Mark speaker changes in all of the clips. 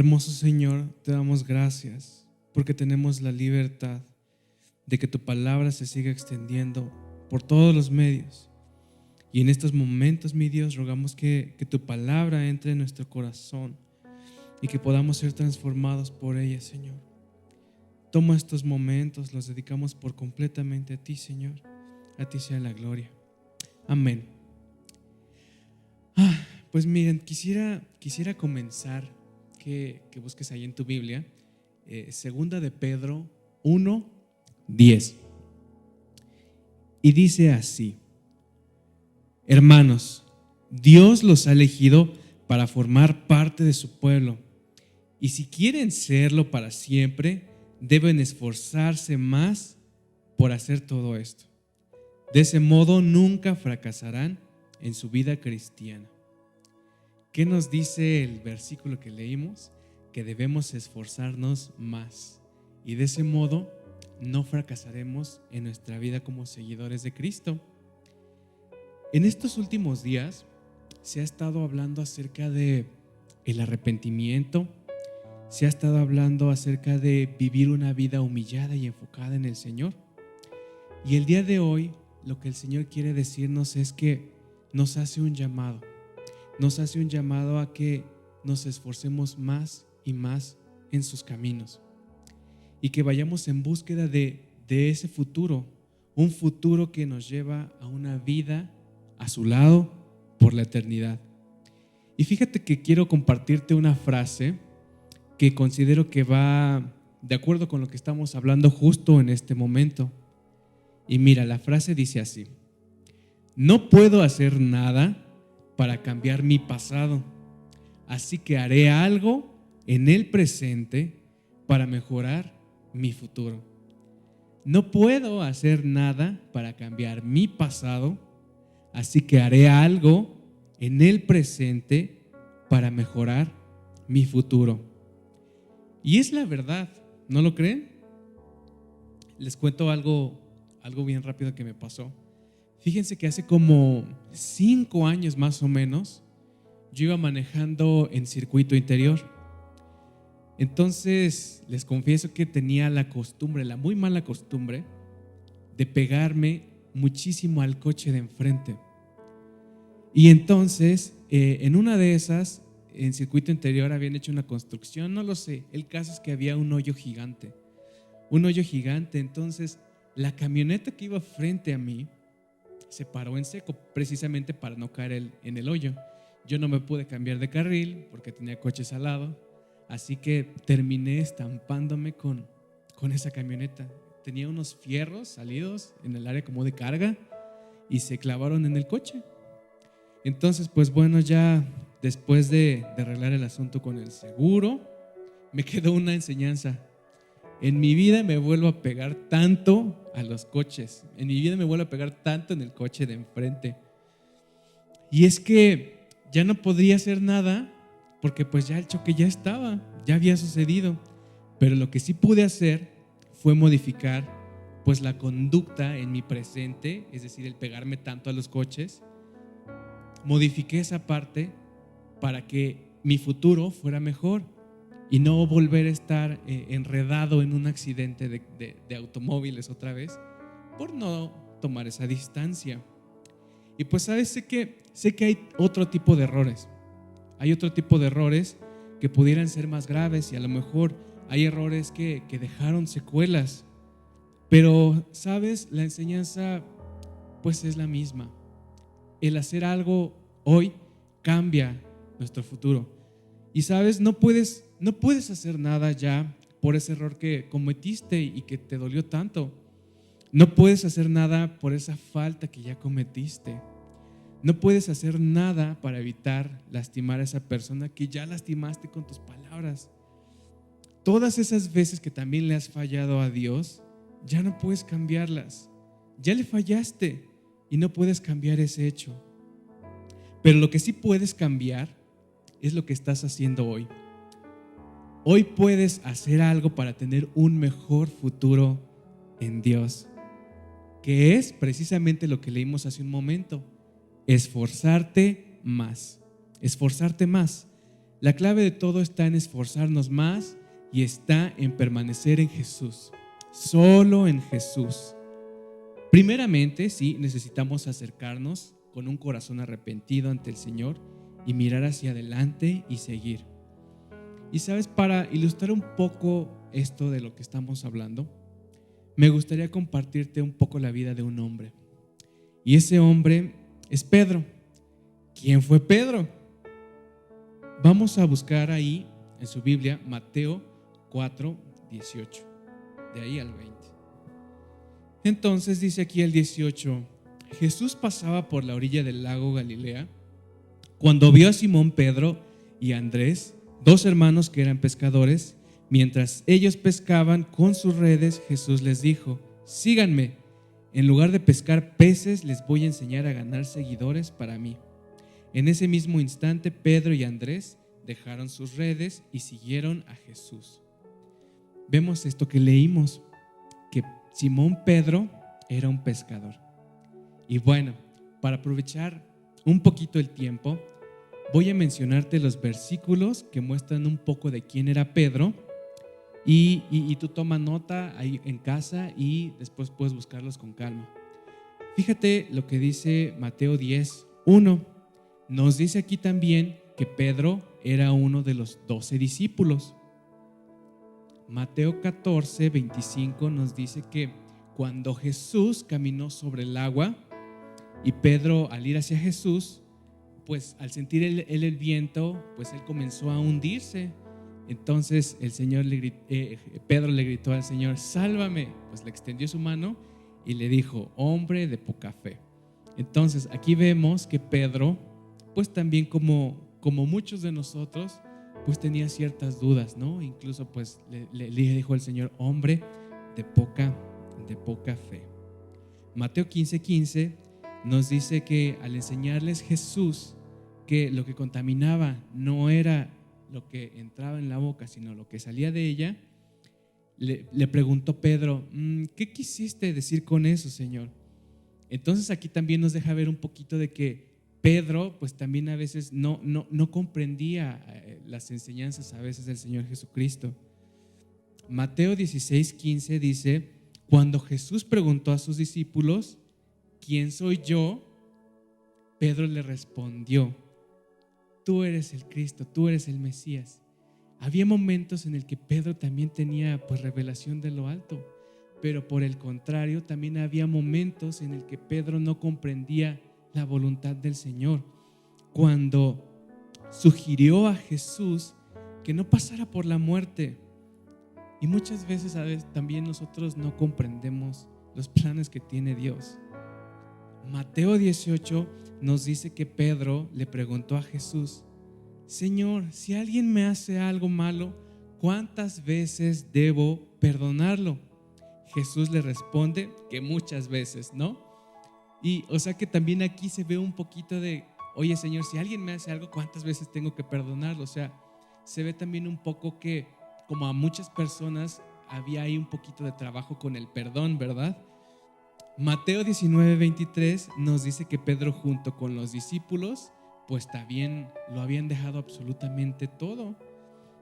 Speaker 1: Hermoso Señor, te damos gracias porque tenemos la libertad de que tu palabra se siga extendiendo por todos los medios. Y en estos momentos, mi Dios, rogamos que tu palabra entre en nuestro corazón y que podamos ser transformados por ella, Señor. Toma estos momentos, los dedicamos por completamente a ti, Señor. A ti sea la gloria. Amén. Pues miren, quisiera comenzar que busques ahí en tu Biblia, segunda de Pedro 1:10. Y dice así: hermanos, Dios los ha elegido para formar parte de su pueblo, y si quieren serlo para siempre, deben esforzarse más por hacer todo esto. De ese modo nunca fracasarán en su vida cristiana. ¿Qué nos dice el versículo que leímos? Que debemos esforzarnos más, y de ese modo no fracasaremos en nuestra vida como seguidores de Cristo. En estos últimos días se ha estado hablando acerca de el arrepentimiento, se ha estado hablando acerca de vivir una vida humillada y enfocada en el Señor. Y el día de hoy lo que el Señor quiere decirnos es que nos hace un llamado a que nos esforcemos más y más en sus caminos, y que vayamos en búsqueda de ese futuro, un futuro que nos lleva a una vida a su lado por la eternidad. Y fíjate que quiero compartirte una frase que considero que va de acuerdo con lo que estamos hablando justo en este momento. Y mira, la frase dice así: no puedo hacer nada para cambiar mi pasado, así que haré algo en el presente para mejorar mi futuro. No puedo hacer nada para cambiar mi pasado, así que haré algo en el presente para mejorar mi futuro. Y es la verdad, ¿no lo creen? Les cuento algo bien rápido que me pasó. Fíjense que hace como 5 años más o menos, yo iba manejando en circuito interior. Entonces les confieso que tenía la muy mala costumbre de pegarme muchísimo al coche de enfrente. Y entonces en una de esas, en circuito interior, habían hecho una construcción, no lo sé, el caso es que había un hoyo gigante. Entonces la camioneta que iba frente a mí se paró en seco, precisamente para no caer en el hoyo. Yo no me pude cambiar de carril porque tenía coches al lado, así que terminé estampándome con esa camioneta. Tenía unos fierros salidos en el área como de carga y se clavaron en el coche. Entonces, pues bueno, ya después de arreglar el asunto con el seguro, me quedó una enseñanza. En mi vida me vuelvo a pegar tanto a los coches. En mi vida me vuelvo a pegar tanto en el coche de enfrente. Y es que ya no podría hacer nada porque pues ya el choque ya había sucedido. Pero lo que sí pude hacer fue modificar pues la conducta en mi presente, es decir, el pegarme tanto a los coches. Modifiqué esa parte para que mi futuro fuera mejor y no volver a estar enredado en un accidente de automóviles otra vez por no tomar esa distancia. Y pues sabes, sé que hay otro tipo de errores. Hay otro tipo de errores que pudieran ser más graves y a lo mejor hay errores que dejaron secuelas. Pero sabes, la enseñanza pues es la misma. El hacer algo hoy cambia nuestro futuro. Y sabes, no puedes hacer nada ya por ese error que cometiste y que te dolió tanto. No puedes hacer nada por esa falta que ya cometiste. No puedes hacer nada para evitar lastimar a esa persona que ya lastimaste con tus palabras. Todas esas veces que también le has fallado a Dios, ya no puedes cambiarlas. Ya le fallaste y no puedes cambiar ese hecho. Pero lo que sí puedes cambiar es lo que estás haciendo hoy. Hoy puedes hacer algo para tener un mejor futuro en Dios, que es precisamente lo que leímos hace un momento: esforzarte más. La clave de todo está en esforzarnos más y está en permanecer en Jesús, solo en Jesús. Primeramente, sí, necesitamos acercarnos con un corazón arrepentido ante el Señor y mirar hacia adelante y seguir. Y sabes, para ilustrar un poco esto de lo que estamos hablando, me gustaría compartirte un poco la vida de un hombre. Y ese hombre es Pedro. ¿Quién fue Pedro? Vamos a buscar ahí en su Biblia Mateo 4:18, de ahí al 20. Entonces dice aquí el 18: Jesús pasaba por la orilla del lago Galilea cuando vio a Simón Pedro y a Andrés, dos hermanos que eran pescadores. Mientras ellos pescaban con sus redes, Jesús les dijo: síganme, en lugar de pescar peces les voy a enseñar a ganar seguidores para mí. En ese mismo instante Pedro y Andrés dejaron sus redes y siguieron a Jesús. Vemos esto que leímos, que Simón Pedro era un pescador. Y bueno, para aprovechar un poquito el tiempo, voy a mencionarte los versículos que muestran un poco de quién era Pedro y tú toma nota ahí en casa y después puedes buscarlos con calma. Fíjate lo que dice Mateo 10:1. Nos dice aquí también que Pedro era uno de los 12 discípulos. Mateo 14:25 nos dice que cuando Jesús caminó sobre el agua y Pedro, al ir hacia Jesús, pues al sentir el viento, pues él comenzó a hundirse. Entonces Pedro le gritó al Señor: sálvame. Pues le extendió su mano y le dijo: hombre de poca fe. Entonces aquí vemos que Pedro, pues también como muchos de nosotros, pues tenía ciertas dudas, ¿no? Incluso pues le dijo el Señor: hombre de poca fe. Mateo 15:15 nos dice que al enseñarles Jesús que lo que contaminaba no era lo que entraba en la boca, sino lo que salía de ella, le preguntó Pedro: ¿qué quisiste decir con eso, Señor? Entonces aquí también nos deja ver un poquito de que Pedro pues también a veces no comprendía las enseñanzas a veces del Señor Jesucristo. Mateo 16:15 dice: cuando Jesús preguntó a sus discípulos: ¿quién soy yo?, Pedro le respondió: tú eres el Cristo, tú eres el Mesías. Había momentos en el que Pedro también tenía pues revelación de lo alto, pero por el contrario también había momentos en el que Pedro no comprendía la voluntad del Señor. Cuando sugirió a Jesús que no pasara por la muerte. Y muchas veces también nosotros no comprendemos los planes que tiene Dios. Mateo 18 nos dice que Pedro le preguntó a Jesús: Señor, si alguien me hace algo malo, ¿cuántas veces debo perdonarlo? Jesús le responde que muchas veces, ¿no? Y o sea que también aquí se ve un poquito de: oye, Señor, si alguien me hace algo, ¿cuántas veces tengo que perdonarlo? O sea, se ve también un poco que como a muchas personas había ahí un poquito de trabajo con el perdón, ¿verdad? Mateo 19:23 nos dice que Pedro junto con los discípulos pues también lo habían dejado absolutamente todo,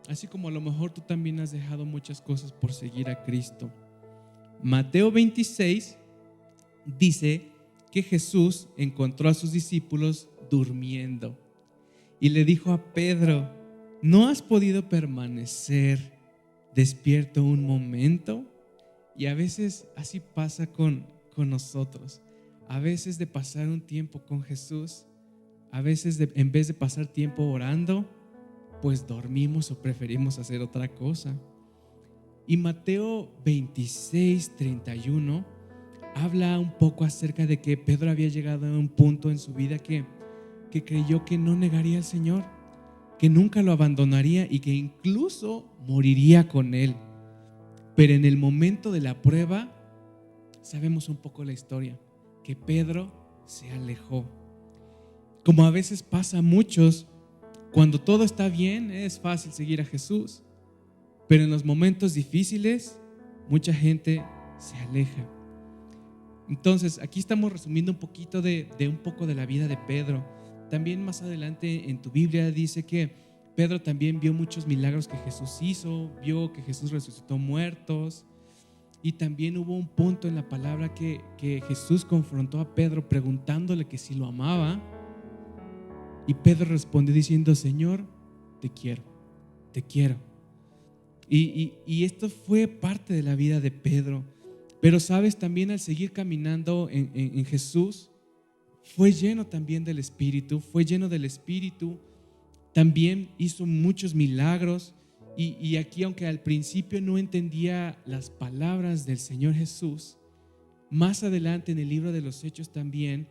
Speaker 1: así como a lo mejor tú también has dejado muchas cosas por seguir a Cristo. Mateo 26 dice que Jesús encontró a sus discípulos durmiendo y le dijo a Pedro: ¿no has podido permanecer despierto un momento? Y a veces así pasa con nosotros. A veces de pasar un tiempo con Jesús, a veces en vez de pasar tiempo orando, pues dormimos o preferimos hacer otra cosa. Y Mateo 26:31 habla un poco acerca de que Pedro había llegado a un punto en su vida que creyó que no negaría al Señor, que nunca lo abandonaría y que incluso moriría con él. Pero en el momento de la prueba sabemos un poco la historia, que Pedro se alejó. Como a veces pasa a muchos, cuando todo está bien es fácil seguir a Jesús, pero en los momentos difíciles mucha gente se aleja. Entonces aquí estamos resumiendo un poquito de un poco de la vida de Pedro. También más adelante en tu Biblia dice que Pedro también vio muchos milagros que Jesús hizo, vio que Jesús resucitó muertos. Y también hubo un punto en la palabra que Jesús confrontó a Pedro preguntándole que si lo amaba. Y Pedro respondió diciendo: Señor, te quiero, te quiero. Y esto fue parte de la vida de Pedro. Pero sabes, también al seguir caminando en Jesús, fue lleno también del Espíritu, fue lleno del Espíritu. También hizo muchos milagros. Y aquí, aunque al principio no entendía las palabras del Señor Jesús, más adelante en el libro de los Hechos también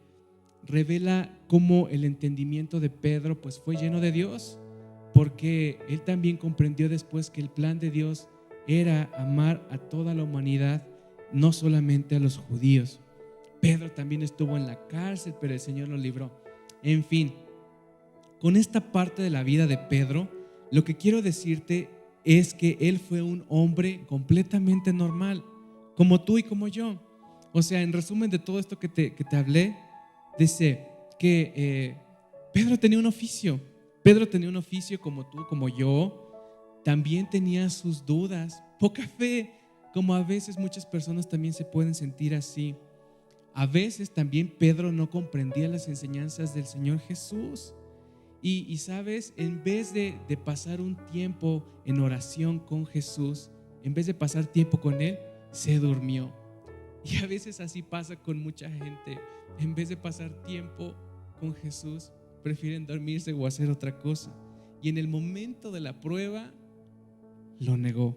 Speaker 1: revela cómo el entendimiento de Pedro pues fue lleno de Dios, porque él también comprendió después que el plan de Dios era amar a toda la humanidad, no solamente a los judíos. Pedro también estuvo en la cárcel, pero el Señor lo libró. En fin, con esta parte de la vida de Pedro, lo que quiero decirte es que él fue un hombre completamente normal, como tú y como yo. O sea, en resumen de todo esto que te hablé, dice que Pedro tenía un oficio. Pedro tenía un oficio como tú, como yo. También tenía sus dudas, poca fe, como a veces muchas personas también se pueden sentir así. A veces también Pedro no comprendía las enseñanzas del Señor Jesús. Y sabes, en vez de pasar un tiempo en oración con Jesús, en vez de pasar tiempo con Él, se durmió. Y a veces así pasa con mucha gente. En vez de pasar tiempo con Jesús, prefieren dormirse o hacer otra cosa. Y en el momento de la prueba, lo negó.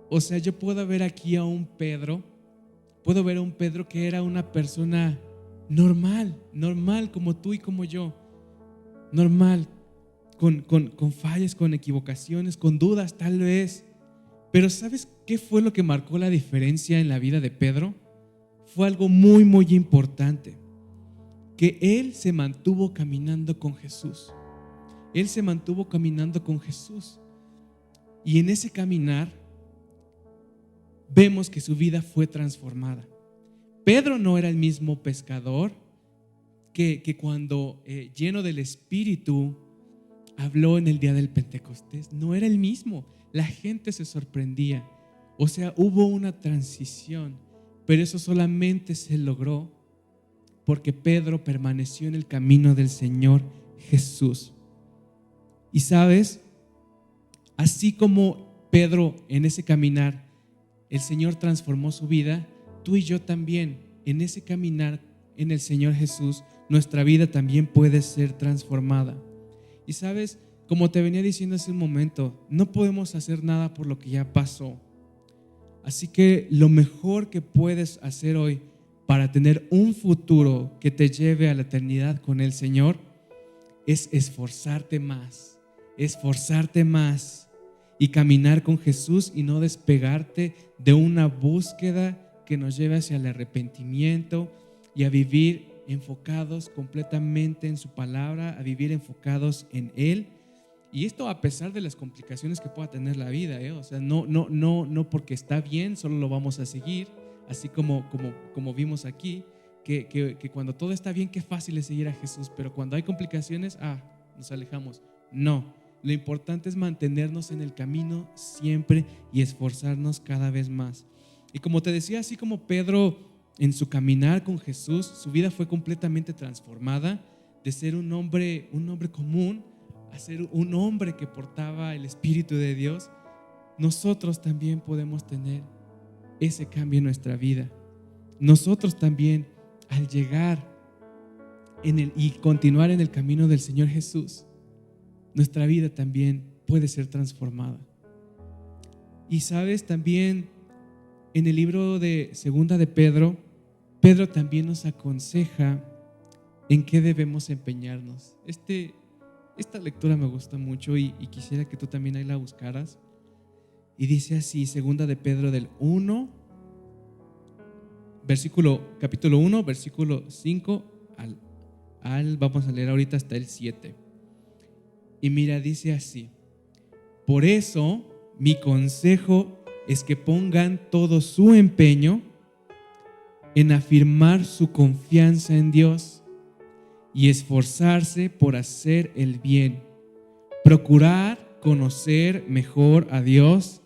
Speaker 1: O sea, yo puedo ver aquí a un Pedro, que era una persona normal como tú y como yo. Normal, con fallas, con equivocaciones, con dudas tal vez. Pero ¿sabes qué fue lo que marcó la diferencia en la vida de Pedro? Fue algo muy, muy importante. Que él se mantuvo caminando con Jesús. Él se mantuvo caminando con Jesús. Y en ese caminar vemos que su vida fue transformada. Pedro no era el mismo pescador que cuando lleno del Espíritu habló en el día del Pentecostés. No era el mismo. La gente se sorprendía. O sea, hubo una transición, pero eso solamente se logró porque Pedro permaneció en el camino del Señor Jesús. Y sabes, así como Pedro en ese caminar, el Señor transformó su vida, tú y yo también en ese caminar en el Señor Jesús, nuestra vida también puede ser transformada. Y sabes, como te venía diciendo hace un momento, no podemos hacer nada por lo que ya pasó. Así que lo mejor que puedes hacer hoy para tener un futuro que te lleve a la eternidad con el Señor es esforzarte más y caminar con Jesús y no despegarte de una búsqueda que nos lleve hacia el arrepentimiento y a vivir enfocados completamente en su palabra, a vivir enfocados en Él. Y esto a pesar de las complicaciones que pueda tener la vida, O sea, no porque está bien solo lo vamos a seguir, así como vimos aquí, que cuando todo está bien, qué fácil es seguir a Jesús, pero cuando hay complicaciones, nos alejamos. No, lo importante es mantenernos en el camino siempre y esforzarnos cada vez más. Y como te decía, así como Pedro en su caminar con Jesús, su vida fue completamente transformada de ser un hombre común a ser un hombre que portaba el Espíritu de Dios. Nosotros también podemos tener ese cambio en nuestra vida. Nosotros también, al llegar y continuar en el camino del Señor Jesús, nuestra vida también puede ser transformada. Y sabes, también en el libro de Segunda de Pedro también nos aconseja en qué debemos empeñarnos. Esta lectura me gusta mucho y quisiera que tú también ahí la buscaras. Y dice así, Segunda de Pedro del 1, capítulo 1, versículo 5 vamos a leer ahorita hasta el 7. Y mira, dice así: por eso mi consejo es que pongan todo su empeño en afirmar su confianza en Dios y esforzarse por hacer el bien, procurar conocer mejor a Dios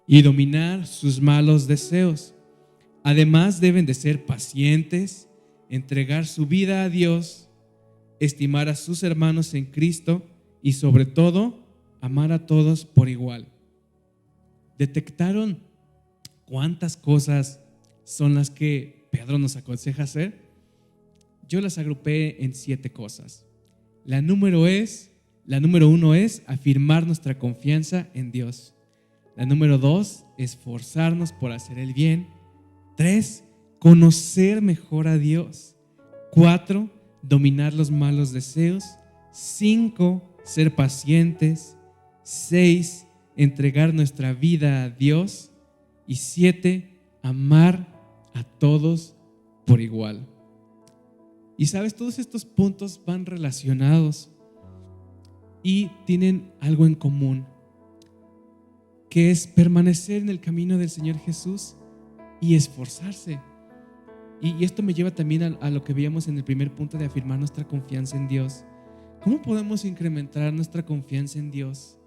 Speaker 1: y dominar sus malos deseos. Además, deben de ser pacientes, entregar su vida a Dios, estimar a sus hermanos en Cristo y sobre todo, amar a todos por igual. ¿Detectaron cuántas cosas son las que Pedro nos aconseja hacer? Yo las agrupé en 7 cosas. La número 1 es afirmar nuestra confianza en Dios. La número 2, esforzarnos por hacer el bien. 3, conocer mejor a Dios. 4, dominar los malos deseos. 5, ser pacientes. 6, entregar nuestra vida a Dios. Y 7, amar a todos por igual. Y sabes, todos estos puntos van relacionados y tienen algo en común, que es permanecer en el camino del Señor Jesús y esforzarse. Y esto me lleva también a lo que veíamos en el primer punto de afirmar nuestra confianza en Dios. ¿Cómo podemos incrementar nuestra confianza en Dios?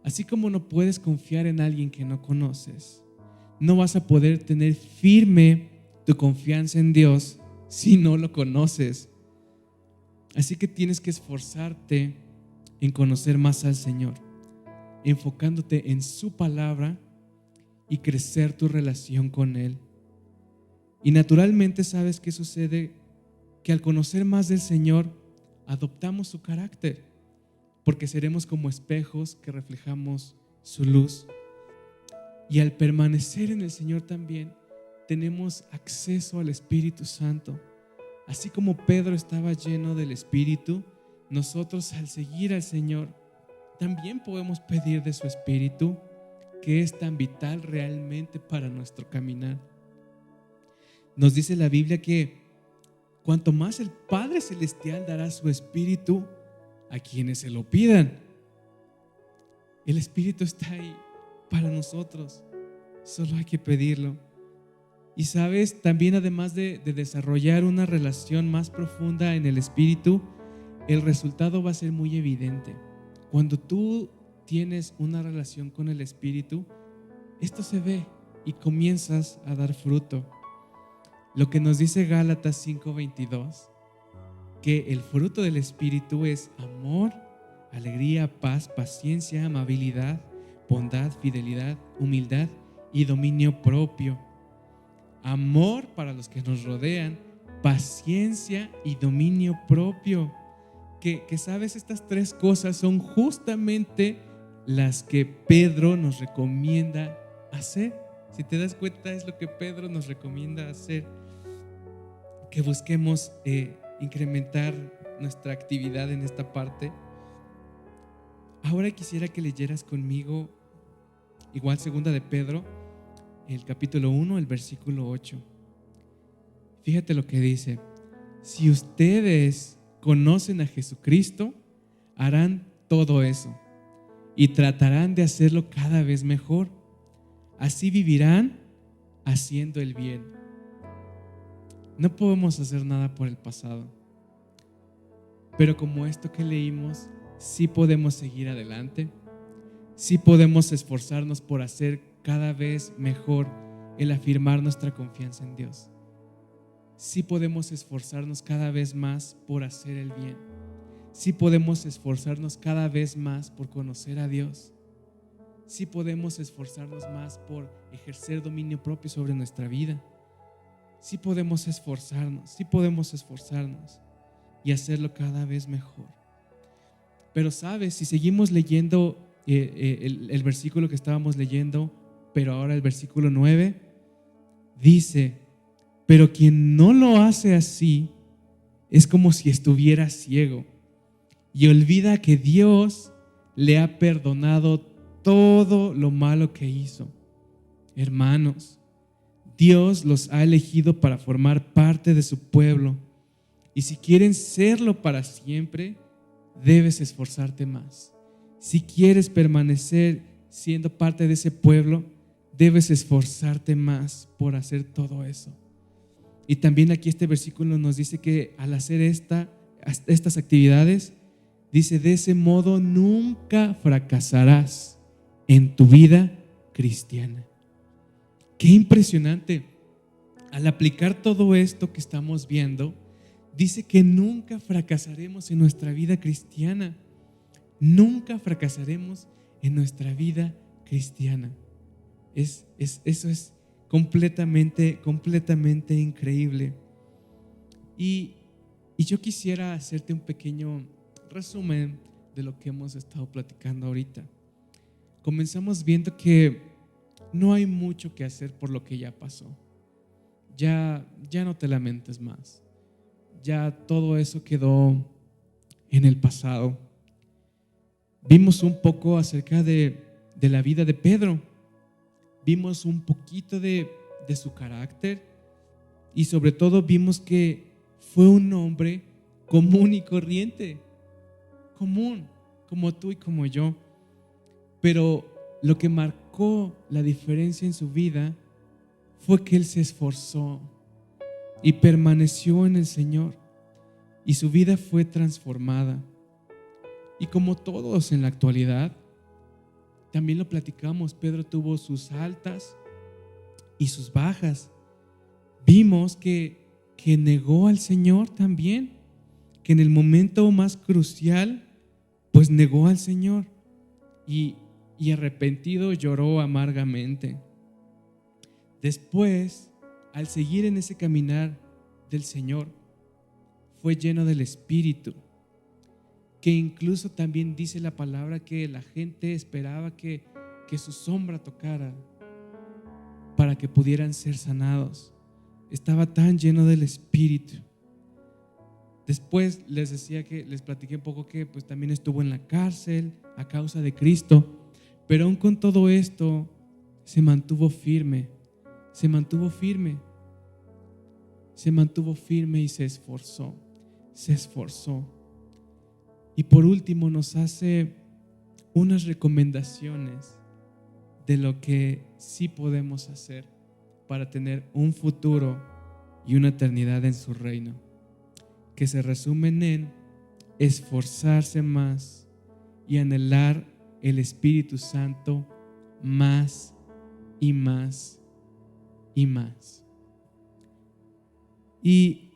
Speaker 1: Así como no puedes confiar en alguien que no conoces, no vas a poder tener firme tu confianza en Dios si no lo conoces. Así que tienes que esforzarte en conocer más al Señor, enfocándote en su palabra y crecer tu relación con Él. Y naturalmente, ¿sabes qué sucede? Que al conocer más del Señor, adoptamos su carácter, porque seremos como espejos que reflejamos su luz. Y al permanecer en el Señor también, tenemos acceso al Espíritu Santo. Así como Pedro estaba lleno del Espíritu, nosotros al seguir al Señor también podemos pedir de su Espíritu, que es tan vital realmente para nuestro caminar. Nos dice la Biblia que cuanto más el Padre Celestial dará su Espíritu a quienes se lo pidan. El Espíritu está ahí para nosotros, solo hay que pedirlo. Y sabes, también además de desarrollar una relación más profunda en el Espíritu, el resultado va a ser muy evidente. Cuando tú tienes una relación con el Espíritu, esto se ve y comienzas a dar fruto. Lo que nos dice Gálatas 5:22, que el fruto del Espíritu es amor, alegría, paz, paciencia, amabilidad, bondad, fidelidad, humildad y dominio propio. Amor para los que nos rodean, paciencia y dominio propio. Que sabes, estas 3 cosas son justamente las que Pedro nos recomienda hacer. Si te das cuenta, es lo que Pedro nos recomienda hacer, que busquemos incrementar nuestra actividad en esta parte. Ahora quisiera que leyeras conmigo igual 2 de Pedro, el capítulo 1, el versículo 8. Fíjate lo que dice: si ustedes conocen a Jesucristo, harán todo eso y tratarán de hacerlo cada vez mejor. Así vivirán haciendo el bien. No podemos hacer nada por el pasado, pero como esto que leímos, sí podemos seguir adelante, sí podemos esforzarnos por hacer cada vez mejor el afirmar nuestra confianza en Dios. Sí podemos esforzarnos cada vez más por hacer el bien. Sí podemos esforzarnos cada vez más por conocer a Dios. Sí podemos esforzarnos más por ejercer dominio propio sobre nuestra vida. Sí podemos esforzarnos y hacerlo cada vez mejor. Pero sabes, si seguimos leyendo el versículo que estábamos leyendo, pero ahora el versículo 9, dice: pero quien no lo hace así es como si estuviera ciego y olvida que Dios le ha perdonado todo lo malo que hizo. Hermanos, Dios los ha elegido para formar parte de su pueblo, y si quieren serlo para siempre, debes esforzarte más. Si quieres permanecer siendo parte de ese pueblo, debes esforzarte más por hacer todo eso. Y también aquí este versículo nos dice que al hacer estas actividades, Dice, de ese modo nunca fracasarás en tu vida cristiana. Qué impresionante. Al aplicar todo esto que estamos viendo, dice que nunca fracasaremos en nuestra vida cristiana. Nunca fracasaremos en nuestra vida cristiana. Eso es completamente increíble. Y yo quisiera hacerte un pequeño resumen de lo que hemos estado platicando ahorita. Comenzamos viendo que no hay mucho que hacer por lo que ya pasó. Ya no te lamentes más. Ya todo eso quedó en el pasado. Vimos un poco acerca de la vida de Pedro. Vimos un poquito de su carácter y sobre todo vimos que fue un hombre común y corriente. Común, como tú y como yo. Pero lo que marcó la diferencia en su vida fue que él se esforzó y permaneció en el Señor, y su vida fue transformada. Y como todos en la actualidad, también lo platicamos, Pedro tuvo sus altas y sus bajas. Vimos que negó al Señor también, que en el momento más crucial, pues negó al Señor y arrepentido lloró amargamente. Después, al seguir en ese caminar del Señor, fue lleno del Espíritu, que incluso también dice la palabra que la gente esperaba que su sombra tocara para que pudieran ser sanados. Estaba tan lleno del Espíritu. Después les platiqué un poco que pues también estuvo en la cárcel a causa de Cristo, pero aún con todo esto se mantuvo firme y se esforzó. Y por último nos hace unas recomendaciones de lo que sí podemos hacer para tener un futuro y una eternidad en su reino, que se resumen en esforzarse más y anhelar el Espíritu Santo más y más y más. Y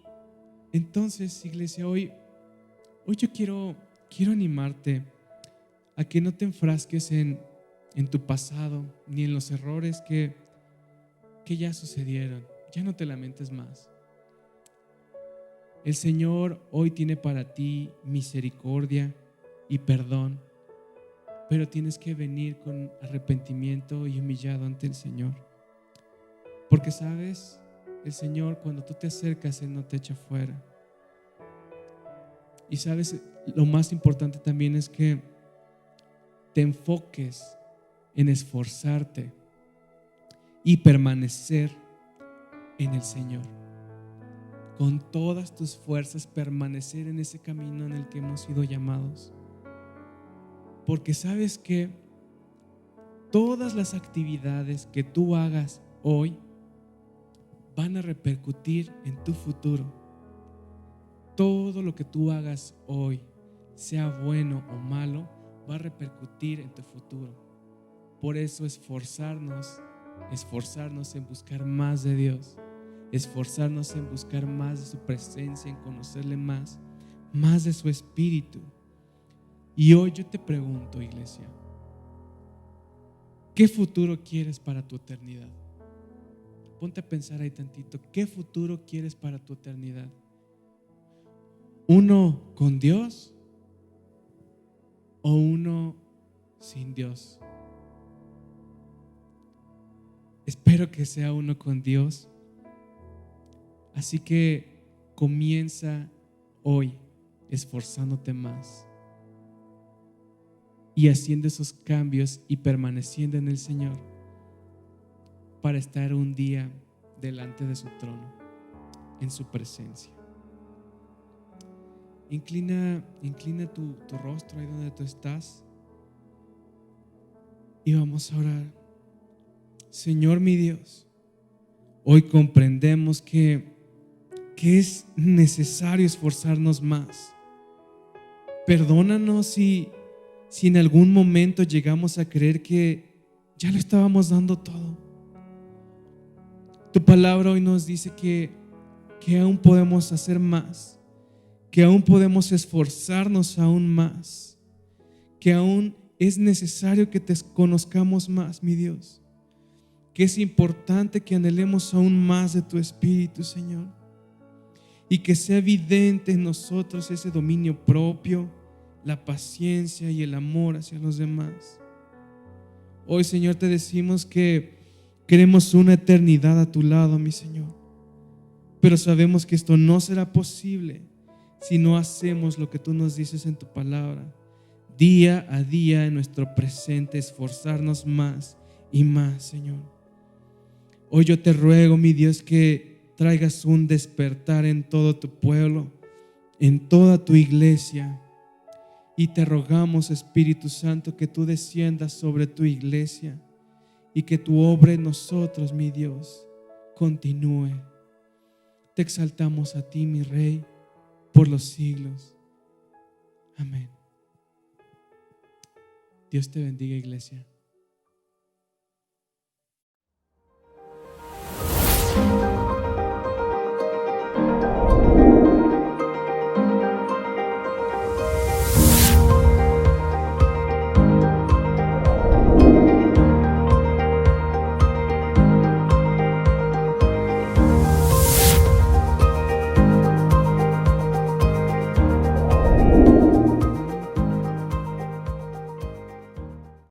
Speaker 1: entonces, iglesia, hoy yo quiero animarte a que no te enfrasques en tu pasado ni en los errores que ya sucedieron. Ya no te lamentes más. El Señor hoy tiene para ti misericordia y perdón, pero tienes que venir con arrepentimiento y humillado ante el Señor. Porque sabes, el Señor, cuando tú te acercas, Él no te echa fuera. Y sabes, lo más importante también es que te enfoques en esforzarte y permanecer en el Señor. Con todas tus fuerzas permanecer en ese camino en el que hemos sido llamados. Porque sabes que todas las actividades que tú hagas hoy van a repercutir en tu futuro. Todo lo que tú hagas hoy, sea bueno o malo, va a repercutir en tu futuro. Por eso esforzarnos en buscar más de Dios, esforzarnos en buscar más de su presencia, en conocerle más de su Espíritu. Y hoy yo te pregunto, iglesia, ¿qué futuro quieres para tu eternidad? Ponte a pensar ahí tantito, ¿qué futuro quieres para tu eternidad? ¿Uno con Dios o uno sin Dios? Espero que sea uno con Dios. Así que comienza hoy esforzándote más y haciendo esos cambios y permaneciendo en el Señor para estar un día delante de su trono, en su presencia. Inclina tu rostro ahí donde tú estás y vamos a orar. Señor mi Dios, hoy comprendemos que es necesario esforzarnos más. Perdónanos si en algún momento llegamos a creer que ya lo estábamos dando todo. Tu palabra hoy nos dice que aún podemos hacer más, que aún podemos esforzarnos aún más, que aún es necesario que te conozcamos más, mi Dios, que es importante que anhelemos aún más de tu Espíritu, Señor, y que sea evidente en nosotros ese dominio propio, la paciencia y el amor hacia los demás. Hoy, Señor, te decimos que queremos una eternidad a tu lado, mi Señor, pero sabemos que esto no será posible si no hacemos lo que tú nos dices en tu palabra, día a día en nuestro presente, esforzarnos más y más, Señor. Hoy yo te ruego, mi Dios, que traigas un despertar en todo tu pueblo, en toda tu iglesia, y te rogamos, Espíritu Santo, que tú desciendas sobre tu iglesia y que tu obra en nosotros, mi Dios, continúe. Te exaltamos a ti, mi Rey, por los siglos. Amén. Dios te bendiga, iglesia.